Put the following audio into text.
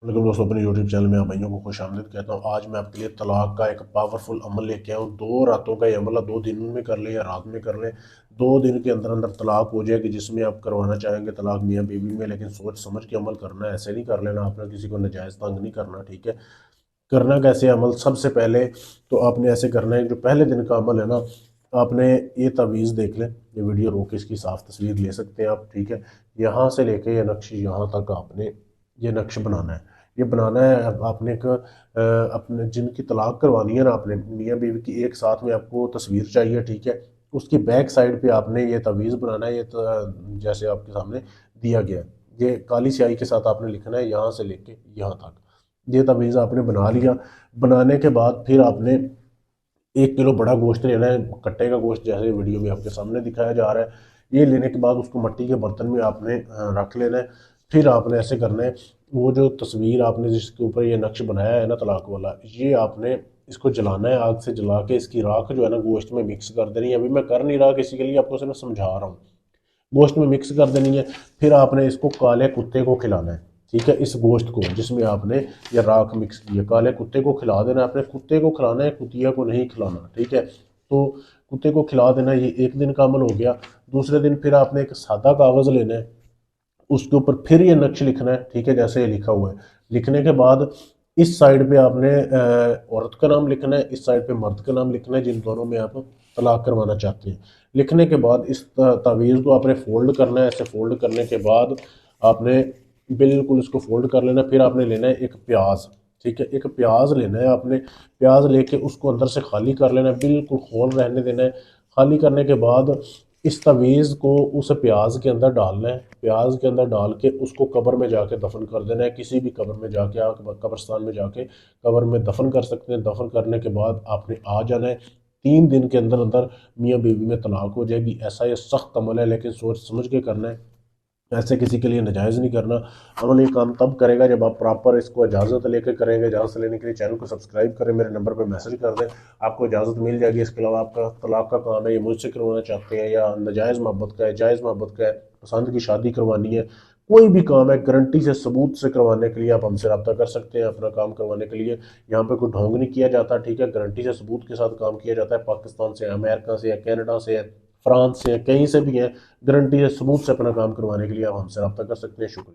लेकिन दोस्तों अपने यूट्यूब चैनल में आप भाइयों को खुश आमदीद कहता हूँ। आज मैं आपके लिए तलाक का एक पावरफुल अमल लेके आया हूँ। 2 रातों का ये अमल है, 2 दिन में कर लें या रात में कर लें, 2 दिन के अंदर अंदर तलाक हो जाएगी। जिसमें आप करवाना चाहेंगे तलाक मियाँ बीवी में, लेकिन सोच समझ के अमल करना है, ऐसे नहीं कर लेना आपने, किसी को नजायज़ तंग नहीं करना, ठीक है। करना कैसे अमल, सबसे पहले तो आपने ऐसे करना है, जो पहले दिन का अमल है ना, आपने ये तावीज़ देख लें, ये वीडियो रोक के इसकी साफ तस्वीर ले सकते हैं आप, ठीक है। यहाँ से लेके ये नक्श यहाँ तक आपने ये नक्श बनाना है। ये बनाना है आपने एक अपने जिनकी तलाक करवानी है ना, आपने मियाँ बीवी की एक साथ में आपको तस्वीर चाहिए, ठीक है। उसकी बैक साइड पे आपने ये तावीज़ बनाना है, ये जैसे आपके सामने दिया गया है। ये काली स्याही के साथ आपने लिखना है, यहाँ से लेके यहाँ तक। ये तवीज़ आपने बना लिया। बनाने के बाद फिर आपने 1 किलो बड़ा गोश्त लेना है, कट्टे का गोश्त, जैसे वीडियो में आपके सामने दिखाया जा रहा है। ये लेने के बाद उसको मिट्टी के बर्तन में आपने रख लेना है। फिर आपने ऐसे करना है, वो जो तस्वीर आपने जिसके ऊपर ये नक्श बनाया है ना तलाक वाला, ये आपने इसको जलाना है, आग से जला के इसकी राख जो है ना गोश्त में मिक्स कर देनी है। अभी मैं कर नहीं रहा किसी के लिए, आपको सिर्फ समझा रहा हूँ। गोश्त में मिक्स कर देनी है। फिर आपने इसको काले कुत्ते को खिलाना है, ठीक है। इस गोश्त को जिसमें आपने ये राख मिक्स की है, काले कुत्ते को खिला देना है। अपने कुत्ते को खिलाना है, कुतिया को नहीं खिलाना, ठीक है। तो कुत्ते को खिला देना, ये एक दिन का अमल हो गया। दूसरे दिन फिर आपने एक सादा कागज़ लेना है, उसके ऊपर फिर ये नक्श लिखना है, ठीक है, जैसे ये लिखा हुआ है। लिखने के बाद इस साइड पे आपने औरत का नाम लिखना है, इस साइड पे मर्द का नाम लिखना है, जिन दोनों में आप तलाक करवाना चाहते हैं। लिखने के बाद इस तावीज़ को आपने फोल्ड करना है। ऐसे फोल्ड करने के बाद आपने बिल्कुल इसको फोल्ड कर लेना है। फिर आपने लेना है एक प्याज, ठीक है, एक प्याज लेना है आपने। प्याज लेके उसको अंदर से खाली कर लेना है, बिल्कुल खोल रहने देना है। खाली करने के बाद इस तवीज़ को उस प्याज के अंदर डालना है। प्याज के अंदर डाल के उसको कब्र में जाके दफन कर देना है। किसी भी कब्र में जाके, आप कब्रस्तान में जाके कब्र में दफन कर सकते हैं। दफन करने के बाद आपने आ जाना है। 3 दिन के अंदर अंदर मियाँ बीवी में तलाक हो जाएगी। ऐसा ये सख्त अमल है, लेकिन सोच समझ के करना है, ऐसे किसी के लिए नाजायज़ नहीं करना। अमल ये काम तब करेगा जब आप प्रॉपर इसको इजाज़त लेकर करेंगे। इजाज़त लेने के लिए चैनल को सब्सक्राइब करें, मेरे नंबर पर मैसेज कर दें, आपको इजाज़त मिल जाएगी। इसके अलावा आपका तलाक का काम है, ये मुझसे करवाना चाहते हैं, या नाजायज़ मोहब्बत का है, जायज़ मोहब्बत का है, पसंद की शादी करवानी है, कोई भी काम है, गारंटी से सबूत से करवाने के लिए आप हमसे रब्ता कर सकते हैं। अपना काम करवाने के लिए यहाँ पे कोई ढोंग नहीं किया जाता, ठीक है। गारंटी से सबूत के साथ काम किया जाता है। पाकिस्तान से, अमेरिका से, कनाडा से, फ्रांस से, कहीं से भी हैं, गारंटी है, सबूत से अपना काम करवाने के लिए आप हमसे रब्ता कर सकते हैं। शुक्रिया।